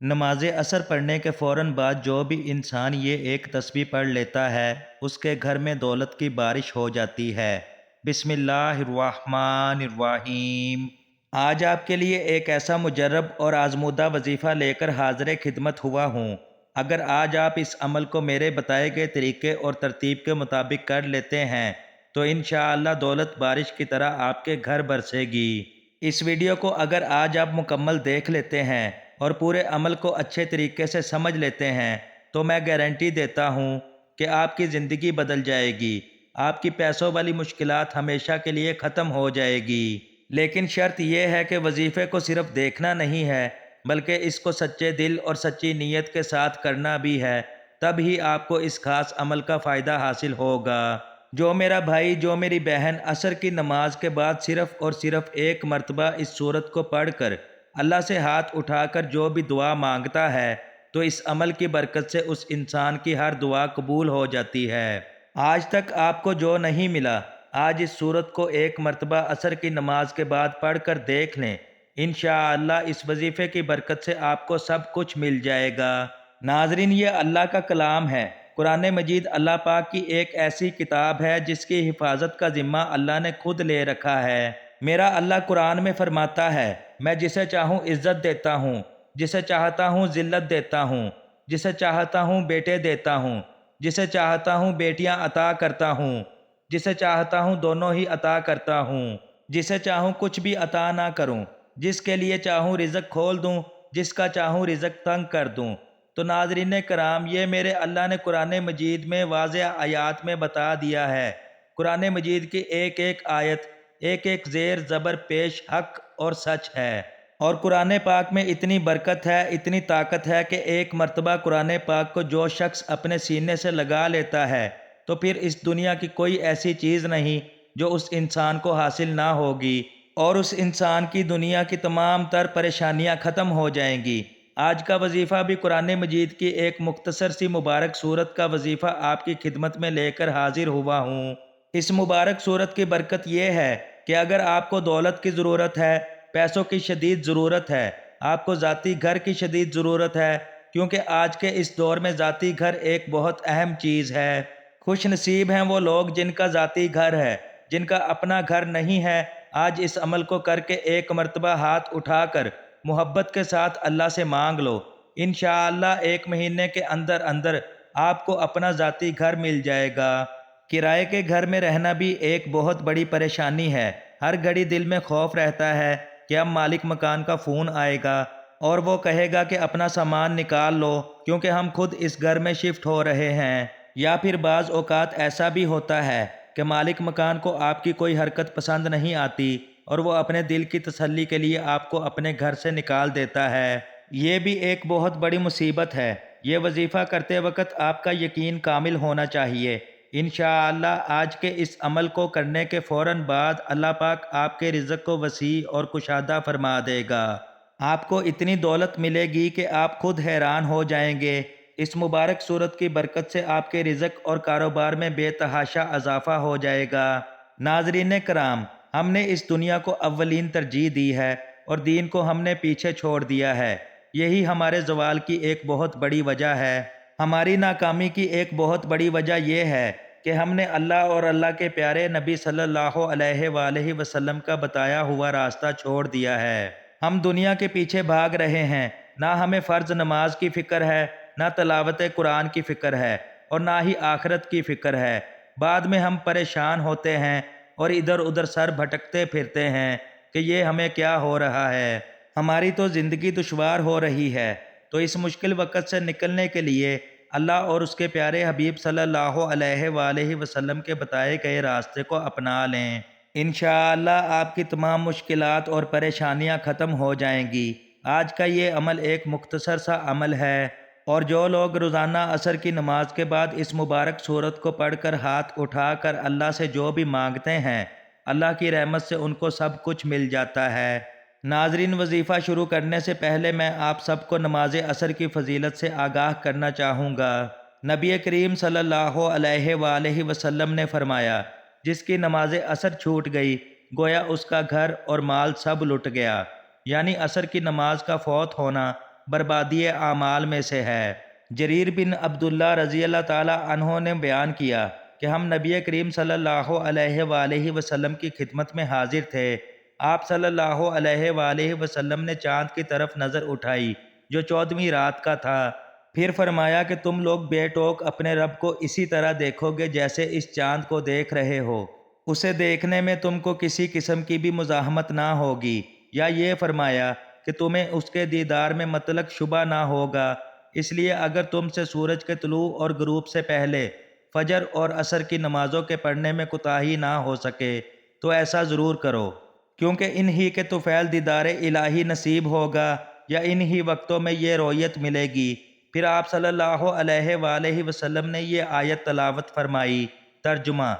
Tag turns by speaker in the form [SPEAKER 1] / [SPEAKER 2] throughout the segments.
[SPEAKER 1] نماز اثر پڑھنے کے فوراً بعد جو بھی انسان یہ ایک تسبیح پڑھ لیتا ہے اس کے گھر میں دولت کی بارش ہو جاتی ہے۔ بسم اللہ الرحمن الرحیم۔ آج آپ کے لیے ایک ایسا مجرب اور آزمودہ وظیفہ لے کر حاضر خدمت ہوا ہوں۔ اگر آج آپ اس عمل کو میرے بتائے گئے طریقے اور ترتیب کے مطابق کر لیتے ہیں تو انشاءاللہ دولت بارش کی طرح آپ کے گھر برسے گی۔ اس ویڈیو کو اگر آج آپ مکمل دیکھ لیتے ہیں اور پورے عمل کو اچھے طریقے سے سمجھ لیتے ہیں تو میں گارنٹی دیتا ہوں کہ آپ کی زندگی بدل جائے گی، آپ کی پیسوں والی مشکلات ہمیشہ کے لیے ختم ہو جائے گی۔ لیکن شرط یہ ہے کہ وظیفے کو صرف دیکھنا نہیں ہے بلکہ اس کو سچے دل اور سچی نیت کے ساتھ کرنا بھی ہے، تب ہی آپ کو اس خاص عمل کا فائدہ حاصل ہوگا۔ جو میرا بھائی، جو میری بہن عصر کی نماز کے بعد صرف اور صرف ایک مرتبہ اس سورت کو پڑھ کر اللہ سے ہاتھ اٹھا کر جو بھی دعا مانگتا ہے تو اس عمل کی برکت سے اس انسان کی ہر دعا قبول ہو جاتی ہے۔ آج تک آپ کو جو نہیں ملا، آج اس سورت کو ایک مرتبہ عصر کی نماز کے بعد پڑھ کر دیکھ لیں، انشاءاللہ اس وظیفے کی برکت سے آپ کو سب کچھ مل جائے گا۔ ناظرین، یہ اللہ کا کلام ہے۔ قرآن مجید اللہ پاک کی ایک ایسی کتاب ہے جس کی حفاظت کا ذمہ اللہ نے خود لے رکھا ہے۔ میرا اللہ قرآن میں فرماتا ہے، میں جسے چاہوں عزت دیتا ہوں، جسے چاہتا ہوں ذلت دیتا ہوں، جسے چاہتا ہوں بیٹے دیتا ہوں، جسے چاہتا ہوں بیٹیاں عطا کرتا ہوں، جسے چاہتا ہوں دونوں ہی عطا کرتا ہوں، جسے چاہوں کچھ بھی عطا نہ کروں، جس کے لیے چاہوں رزق کھول دوں، جس کا چاہوں رزق تنگ کر دوں۔ تو ناظرین کرام، یہ میرے اللہ نے قرآن مجید میں واضح آیات میں بتا دیا ہے۔ قرآن مجید کی ایک ایک آیت، ایک ایک زیر زبر پیش حق اور سچ ہے۔ اور قرآن پاک میں اتنی برکت ہے، اتنی طاقت ہے کہ ایک مرتبہ قرآن پاک کو جو شخص اپنے سینے سے لگا لیتا ہے تو پھر اس دنیا کی کوئی ایسی چیز نہیں جو اس انسان کو حاصل نہ ہوگی، اور اس انسان کی دنیا کی تمام تر پریشانیاں ختم ہو جائیں گی۔ آج کا وظیفہ بھی قرآن مجید کی ایک مختصر سی مبارک سورت کا وظیفہ آپ کی خدمت میں لے کر حاضر ہوا ہوں۔ اس مبارک سورت کی برکت یہ ہے کہ اگر آپ کو دولت کی ضرورت ہے، پیسوں کی شدید ضرورت ہے، آپ کو ذاتی گھر کی شدید ضرورت ہے، کیونکہ آج کے اس دور میں ذاتی گھر ایک بہت اہم چیز ہے۔ خوش نصیب ہیں وہ لوگ جن کا ذاتی گھر ہے، جن کا اپنا گھر نہیں ہے۔ آج اس عمل کو کر کے ایک مرتبہ ہاتھ اٹھا کر محبت کے ساتھ اللہ سے مانگ لو، انشاءاللہ ایک مہینے کے اندر اندر آپ کو اپنا ذاتی گھر مل جائے گا۔ کرائے کے گھر میں رہنا بھی ایک بہت بڑی پریشانی ہے۔ ہر گھڑی دل میں خوف رہتا ہے کہ اب مالک مکان کا فون آئے گا اور وہ کہے گا کہ اپنا سامان نکال لو کیونکہ ہم خود اس گھر میں شفٹ ہو رہے ہیں۔ یا پھر بعض اوقات ایسا بھی ہوتا ہے کہ مالک مکان کو آپ کی کوئی حرکت پسند نہیں آتی اور وہ اپنے دل کی تسلی کے لیے آپ کو اپنے گھر سے نکال دیتا ہے۔ یہ بھی ایک بہت بڑی مصیبت ہے۔ یہ وظیفہ کرتے وقت آپ کا یقین کامل ہونا چاہیے۔ انشاءاللہ آج کے اس عمل کو کرنے کے فوراً بعد اللہ پاک آپ کے رزق کو وسیع اور کشادہ فرما دے گا۔ آپ کو اتنی دولت ملے گی کہ آپ خود حیران ہو جائیں گے۔ اس مبارک صورت کی برکت سے آپ کے رزق اور کاروبار میں بے تحاشا اضافہ ہو جائے گا۔ ناظرین کرام، ہم نے اس دنیا کو اولین ترجیح دی ہے اور دین کو ہم نے پیچھے چھوڑ دیا ہے۔ یہی ہمارے زوال کی ایک بہت بڑی وجہ ہے۔ ہماری ناکامی کی ایک بہت بڑی وجہ یہ ہے کہ ہم نے اللہ اور اللہ کے پیارے نبی صلی اللہ علیہ وآلہ وسلم کا بتایا ہوا راستہ چھوڑ دیا ہے۔ ہم دنیا کے پیچھے بھاگ رہے ہیں، نہ ہمیں فرض نماز کی فکر ہے، نہ تلاوت قرآن کی فکر ہے اور نہ ہی آخرت کی فکر ہے۔ بعد میں ہم پریشان ہوتے ہیں اور ادھر ادھر سر بھٹکتے پھرتے ہیں کہ یہ ہمیں کیا ہو رہا ہے، ہماری تو زندگی دشوار ہو رہی ہے۔ تو اس مشکل وقت سے نکلنے کے لیے اللہ اور اس کے پیارے حبیب صلی اللہ علیہ وآلہ وسلم کے بتائے گئے راستے کو اپنا لیں۔ انشاءاللہ آپ کی تمام مشکلات اور پریشانیاں ختم ہو جائیں گی۔ آج کا یہ عمل ایک مختصر سا عمل ہے، اور جو لوگ روزانہ عصر کی نماز کے بعد اس مبارک سورت کو پڑھ کر ہاتھ اٹھا کر اللہ سے جو بھی مانگتے ہیں، اللہ کی رحمت سے ان کو سب کچھ مل جاتا ہے۔ ناظرین، وظیفہ شروع کرنے سے پہلے میں آپ سب کو نماز عصر کی فضیلت سے آگاہ کرنا چاہوں گا۔ نبی کریم صلی اللہ علیہ وآلہ وسلم نے فرمایا، جس کی نماز عصر چھوٹ گئی گویا اس کا گھر اور مال سب لٹ گیا، یعنی عصر کی نماز کا فوت ہونا بربادی اعمال میں سے ہے۔ جریر بن عبداللہ رضی اللہ تعالیٰ عنہ نے بیان کیا کہ ہم نبی کریم صلی اللہ علیہ وآلہ وسلم کی خدمت میں حاضر تھے۔ آپ صلی اللہ علیہ وآلہ وسلم نے چاند کی طرف نظر اٹھائی جو 14ویں رات کا تھا، پھر فرمایا کہ تم لوگ بے ٹوک اپنے رب کو اسی طرح دیکھو گے جیسے اس چاند کو دیکھ رہے ہو، اسے دیکھنے میں تم کو کسی قسم کی بھی مزاحمت نہ ہوگی، یا یہ فرمایا کہ تمہیں اس کے دیدار میں مطلق شبہ نہ ہوگا، اس لیے اگر تم سے سورج کے طلوع اور غروب سے پہلے فجر اور عصر کی نمازوں کے پڑھنے میں کوتاہی نہ ہو سکے تو ایسا ضرور کرو، کیونکہ انہی کے طفیل دیدار الہی نصیب ہوگا یا انہی وقتوں میں یہ رویت ملے گی۔ پھر آپ صلی اللہ علیہ وآلہ وسلم نے یہ آیت تلاوت فرمائی۔ ترجمہ: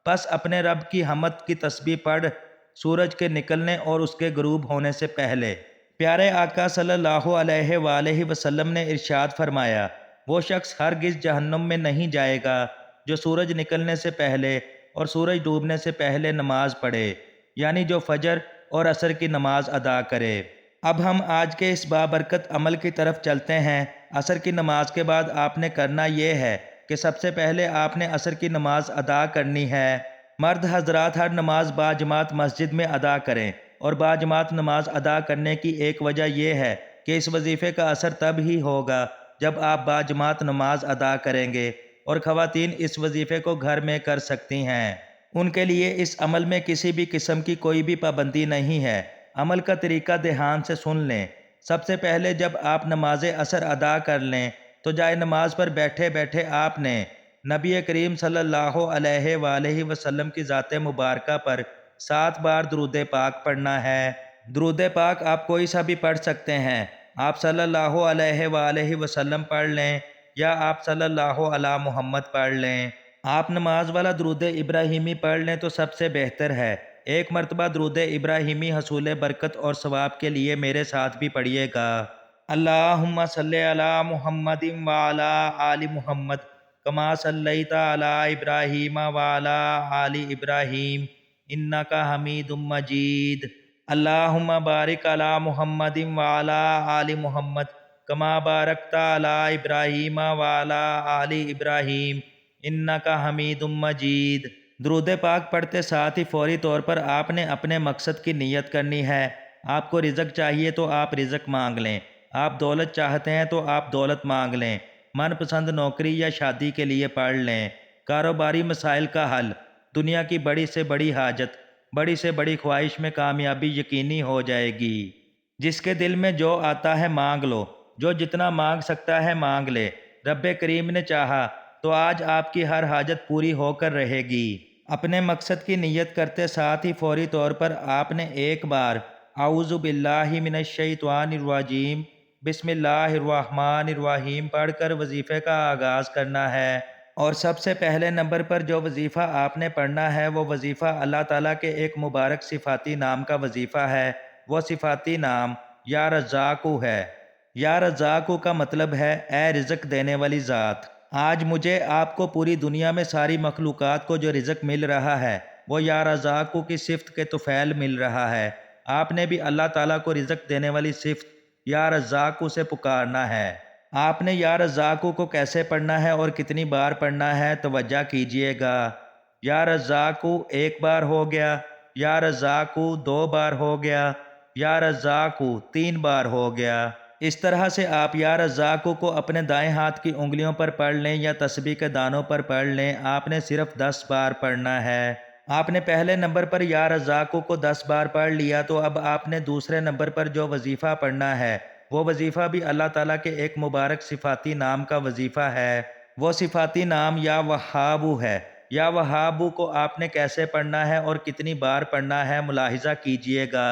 [SPEAKER 1] پس اپنے رب کی حمد کی تسبیح پڑھ سورج کے نکلنے اور اس کے غروب ہونے سے پہلے۔ پیارے آقا صلی اللہ علیہ وآلہ وسلم نے ارشاد فرمایا، وہ شخص ہرگز جہنم میں نہیں جائے گا جو سورج نکلنے سے پہلے اور سورج ڈوبنے سے پہلے نماز پڑھے، یعنی جو فجر اور عصر کی نماز ادا کرے۔ اب ہم آج کے اس بابرکت عمل کی طرف چلتے ہیں۔ عصر کی نماز کے بعد آپ نے کرنا یہ ہے کہ سب سے پہلے آپ نے عصر کی نماز ادا کرنی ہے۔ مرد حضرات ہر نماز باجماعت مسجد میں ادا کریں، اور باجماعت نماز ادا کرنے کی ایک وجہ یہ ہے کہ اس وظیفے کا اثر تب ہی ہوگا جب آپ باجماعت نماز ادا کریں گے، اور خواتین اس وظیفے کو گھر میں کر سکتی ہیں، ان کے لیے اس عمل میں کسی بھی قسم کی کوئی بھی پابندی نہیں ہے۔ عمل کا طریقہ دھیان سے سن لیں۔ سب سے پہلے جب آپ نماز عصر ادا کر لیں تو جائے نماز پر بیٹھے بیٹھے آپ نے نبی کریم صلی اللہ علیہ وآلہ وسلم کی ذات مبارکہ پر 7 بار درود پاک پڑھنا ہے۔ درود پاک آپ کوئی سا بھی پڑھ سکتے ہیں، آپ صلی اللہ علیہ وآلہ وسلم پڑھ لیں یا آپ صلی اللہ علی محمد پڑھ لیں۔ آپ نماز والا درود ابراہیمی پڑھ لیں تو سب سے بہتر ہے۔ ایک مرتبہ درود ابراہیمی حصول برکت اور ثواب کے لیے میرے ساتھ بھی پڑھیے گا۔ اللہم صلی علی محمد وعلی آل محمد کما صلیت علی ابراہیم وعلی آل ابراہیم انک حمید مجید۔ اللہم بارک علی محمد وعلی آل محمد کما بارکت علی ابراہیم وعلی آل ابراہیم انک حمید مجید۔ درود پاک پڑھتے ساتھ ہی فوری طور پر آپ نے اپنے مقصد کی نیت کرنی ہے۔ آپ کو رزق چاہیے تو آپ رزق مانگ لیں، آپ دولت چاہتے ہیں تو آپ دولت مانگ لیں، من پسند نوکری یا شادی کے لیے پڑھ لیں، کاروباری مسائل کا حل، دنیا کی بڑی سے بڑی حاجت، بڑی سے بڑی خواہش میں کامیابی یقینی ہو جائے گی۔ جس کے دل میں جو آتا ہے مانگ لو، جو جتنا مانگ سکتا ہے مانگ لے۔ رب کریم نے چاہا تو آج آپ کی ہر حاجت پوری ہو کر رہے گی۔ اپنے مقصد کی نیت کرتے ساتھ ہی فوری طور پر آپ نے ایک بار اعوذ باللہ من الشیطان الرجیم بسم اللہ الرحمن الرحیم پڑھ کر وظیفے کا آغاز کرنا ہے۔ اور سب سے پہلے نمبر پر جو وظیفہ آپ نے پڑھنا ہے وہ وظیفہ اللہ تعالیٰ کے ایک مبارک صفاتی نام کا وظیفہ ہے۔ وہ صفاتی نام یا رزاقو ہے۔ یا رزاقو کا مطلب ہے اے رزق دینے والی ذات۔ آج مجھے آپ کو پوری دنیا میں ساری مخلوقات کو جو رزق مل رہا ہے وہ یا رزاقو کی صفت کے طفیل مل رہا ہے۔ آپ نے بھی اللہ تعالیٰ کو رزق دینے والی صفت یا رزاقو سے پکارنا ہے۔ آپ نے یا رزاقو کو کیسے پڑھنا ہے اور کتنی بار پڑھنا ہے توجہ کیجئے گا۔ یا رزاقو 1 بار ہو گیا، یا رزاقو 2 بار ہو گیا، یا رزاقو 3 بار ہو گیا۔ اس طرح سے آپ یا رزاقو کو اپنے دائیں ہاتھ کی انگلیوں پر پڑھ لیں یا تسبیح کے دانوں پر پڑھ لیں۔ آپ نے صرف 10 بار پڑھنا ہے۔ آپ نے پہلے نمبر پر یا رزاقو کو 10 بار پڑھ لیا تو اب آپ نے دوسرے نمبر پر جو وظیفہ پڑھنا ہے وہ وظیفہ بھی اللہ تعالیٰ کے ایک مبارک صفاتی نام کا وظیفہ ہے۔ وہ صفاتی نام یا وہابو ہے۔ یا وہابو کو آپ نے کیسے پڑھنا ہے اور کتنی بار پڑھنا ہے ملاحظہ کیجئے گا۔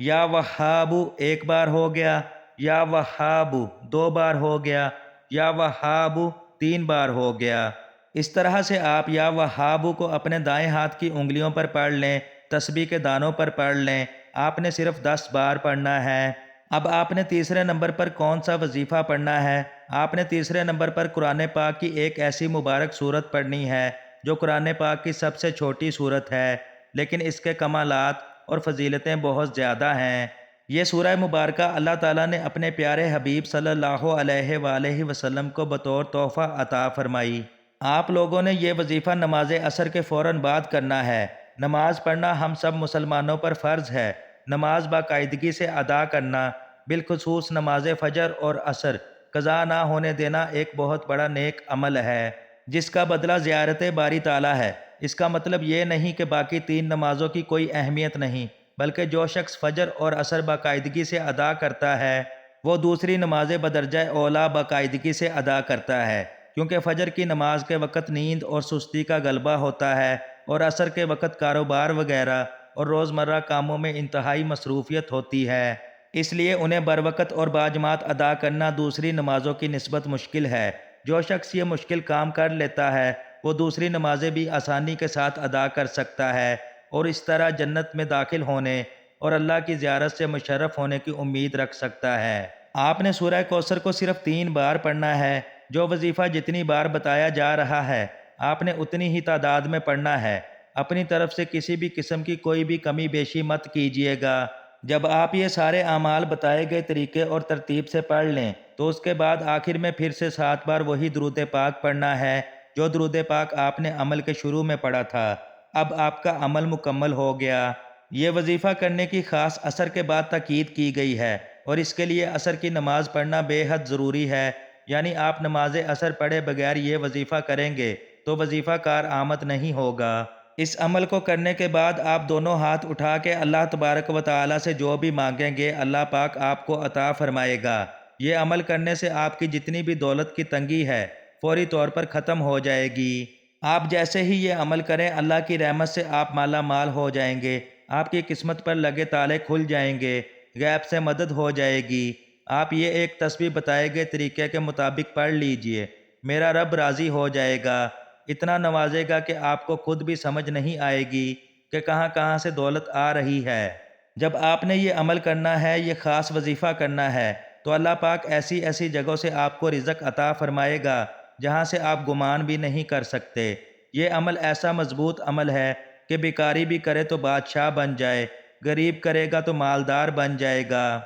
[SPEAKER 1] یا وہابو 1 بار ہو گیا، یا وہابو 2 بار ہو گیا، یا وہابو 3 بار ہو گیا۔ اس طرح سے آپ یا وہابو کو اپنے دائیں ہاتھ کی انگلیوں پر پڑھ لیں، تسبیح کے دانوں پر پڑھ لیں۔ آپ نے صرف 10 بار پڑھنا ہے۔ اب آپ نے تیسرے نمبر پر کون سا وظیفہ پڑھنا ہے؟ آپ نے تیسرے نمبر پر قرآن پاک کی ایک ایسی مبارک سورت پڑھنی ہے جو قرآن پاک کی سب سے چھوٹی سورت ہے، لیکن اس کے کمالات اور فضیلتیں بہت زیادہ ہیں۔ یہ سورہ مبارکہ اللہ تعالیٰ نے اپنے پیارے حبیب صلی اللہ علیہ وآلہ وسلم کو بطور تحفہ عطا فرمائی۔ آپ لوگوں نے یہ وظیفہ نماز عصر کے فوراً بعد کرنا ہے۔ نماز پڑھنا ہم سب مسلمانوں پر فرض ہے۔ نماز باقاعدگی سے ادا کرنا، بالخصوص نماز فجر اور عصر، قضا نہ ہونے دینا ایک بہت بڑا نیک عمل ہے، جس کا بدلہ زیارت باری تعالیٰ ہے۔ اس کا مطلب یہ نہیں کہ باقی 3 نمازوں کی کوئی اہمیت نہیں، بلکہ جو شخص فجر اور عصر باقاعدگی سے ادا کرتا ہے وہ دوسری نمازیں بدرجہ اولیٰ باقاعدگی سے ادا کرتا ہے، کیونکہ فجر کی نماز کے وقت نیند اور سستی کا غلبہ ہوتا ہے اور عصر کے وقت کاروبار وغیرہ اور روزمرہ کاموں میں انتہائی مصروفیت ہوتی ہے، اس لیے انہیں بروقت اور باجماعت ادا کرنا دوسری نمازوں کی نسبت مشکل ہے۔ جو شخص یہ مشکل کام کر لیتا ہے وہ دوسری نمازیں بھی آسانی کے ساتھ ادا کر سکتا ہے اور اس طرح جنت میں داخل ہونے اور اللہ کی زیارت سے مشرف ہونے کی امید رکھ سکتا ہے۔ آپ نے سورہ کوثر کو صرف 3 بار پڑھنا ہے۔ جو وظیفہ جتنی بار بتایا جا رہا ہے آپ نے اتنی ہی تعداد میں پڑھنا ہے۔ اپنی طرف سے کسی بھی قسم کی کوئی بھی کمی بیشی مت کیجیے گا۔ جب آپ یہ سارے اعمال بتائے گئے طریقے اور ترتیب سے پڑھ لیں تو اس کے بعد آخر میں پھر سے 7 بار وہی درود پاک پڑھنا ہے جو درود پاک آپ نے عمل کے شروع میں پڑھا تھا۔ اب آپ کا عمل مکمل ہو گیا۔ یہ وظیفہ کرنے کی خاص عصر کے بعد تاکید کی گئی ہے اور اس کے لیے عصر کی نماز پڑھنا بے حد ضروری ہے، یعنی آپ نماز عصر پڑھے بغیر یہ وظیفہ کریں گے تو وظیفہ کار آمد نہیں ہوگا۔ اس عمل کو کرنے کے بعد آپ دونوں ہاتھ اٹھا کے اللہ تبارک و تعالیٰ سے جو بھی مانگیں گے اللہ پاک آپ کو عطا فرمائے گا۔ یہ عمل کرنے سے آپ کی جتنی بھی دولت کی تنگی ہے فوری طور پر ختم ہو جائے گی۔ آپ جیسے ہی یہ عمل کریں اللہ کی رحمت سے آپ مالا مال ہو جائیں گے، آپ کی قسمت پر لگے تالے کھل جائیں گے، غیب سے مدد ہو جائے گی۔ آپ یہ ایک تسبیح بتائے گئے طریقے کے مطابق پڑھ لیجئے، میرا رب راضی ہو جائے گا، اتنا نوازے گا کہ آپ کو خود بھی سمجھ نہیں آئے گی کہ کہاں کہاں سے دولت آ رہی ہے۔ جب آپ نے یہ عمل کرنا ہے، یہ خاص وظیفہ کرنا ہے، تو اللہ پاک ایسی ایسی جگہوں سے آپ کو رزق عطا فرمائے گا جہاں سے آپ گمان بھی نہیں کر سکتے۔ یہ عمل ایسا مضبوط عمل ہے کہ بیکاری بھی کرے تو بادشاہ بن جائے، غریب کرے گا تو مالدار بن جائے گا۔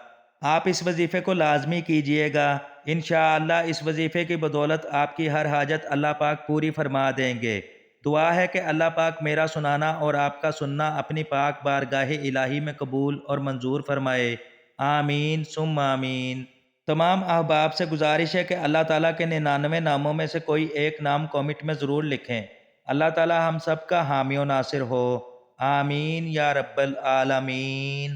[SPEAKER 1] آپ اس وظیفے کو لازمی کیجئے گا، انشاءاللہ اس وظیفے کی بدولت آپ کی ہر حاجت اللہ پاک پوری فرما دیں گے۔ دعا ہے کہ اللہ پاک میرا سنانا اور آپ کا سننا اپنی پاک بارگاہ الہی میں قبول اور منظور فرمائے، آمین ثم آمین۔ تمام احباب سے گزارش ہے کہ اللہ تعالیٰ کے 99 ناموں میں سے کوئی ایک نام کامنٹ میں ضرور لکھیں۔ اللہ تعالیٰ ہم سب کا حامی و ناصر ہو، آمین یا رب العالمین۔